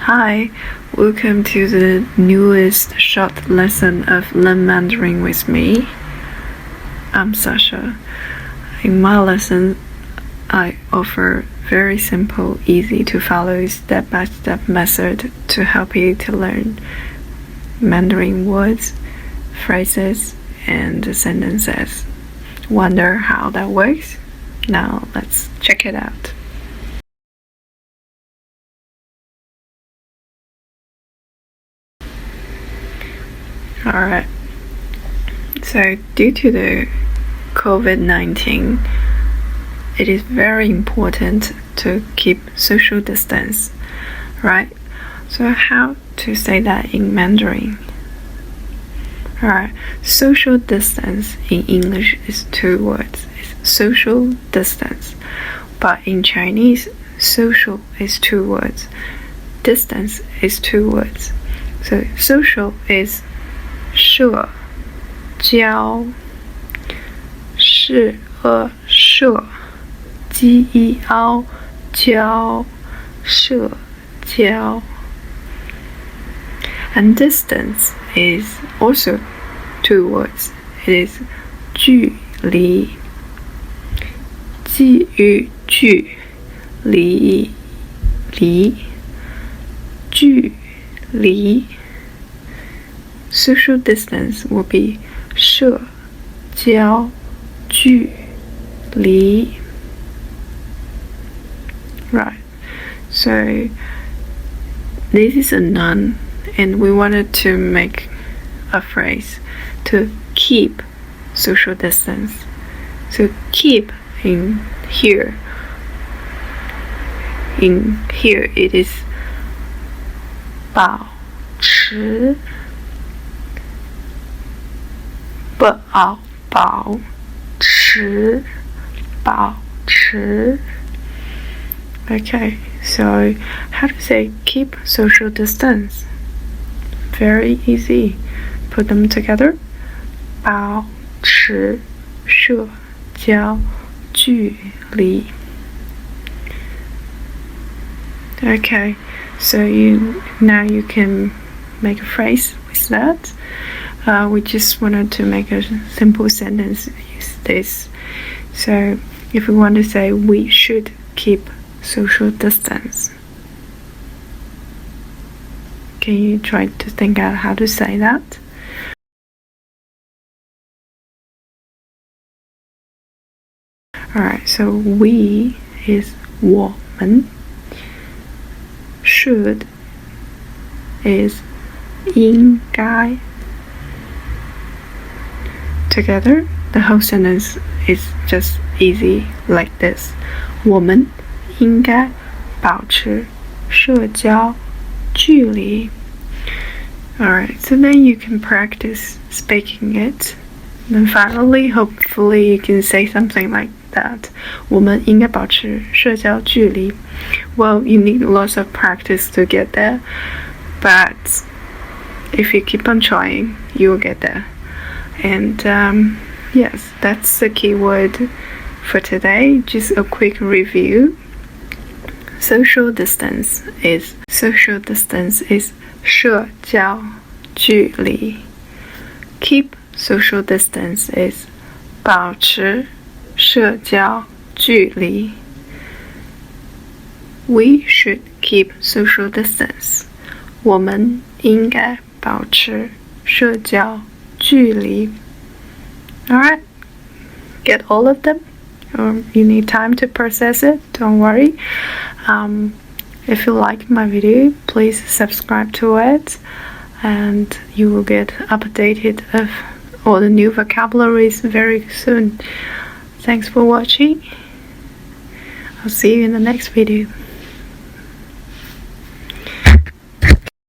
Hi, welcome to the newest short lesson of Learn Mandarin with me. I'm Sasha. In my lesson, I offer very simple, easy to follow step-by-step method to help you to learn Mandarin words, phrases, and sentences. Wonder how that works? Now let's check it out. Alright, so due to the COVID-19, it is very important to keep social distance, right? So how to say that in Mandarin? Alright, social distance in English is 2 words. It's social distance. But in Chinese, social is 2 words. Distance is 2 words. So social is 社交是社交社交 and distance is also 2 words. It is 距离距离距离Social distance will be 社交距离 Right, so this is a noun and we wanted to make a phrase to keep social distance. So keep in here it is 保持保持 Okay, so how to say keep social distance? Very easy. Put them together. 保持社交距离 Okay, so now you can make a phrase with that. We just wanted to make a simple sentence use this. So if we want to say we should keep social distance, can you try to think out how to say that? Alright, so we is 我们 should is 应该 Together, the whole sentence is just easy like this. 我们应该保持社交距离 Alright, so then you can practice speaking it. Then finally, hopefully you can say something like that. 我们应该保持社交距离 Well, you need lots of practice to get there. But if you keep on trying, you will get there. And yes, that's the key word for today. Just a quick review. Social distance is 社交距离 Keep social distance is 保持社交距离 We should keep social distance. 我们应该保持社交距离 Alright, get all of them. You need time to process it, don't worry. If you like my video, please subscribe to it and you will get updated of all the new vocabularies very soon. Thanks for watching. I'll see you in the next video.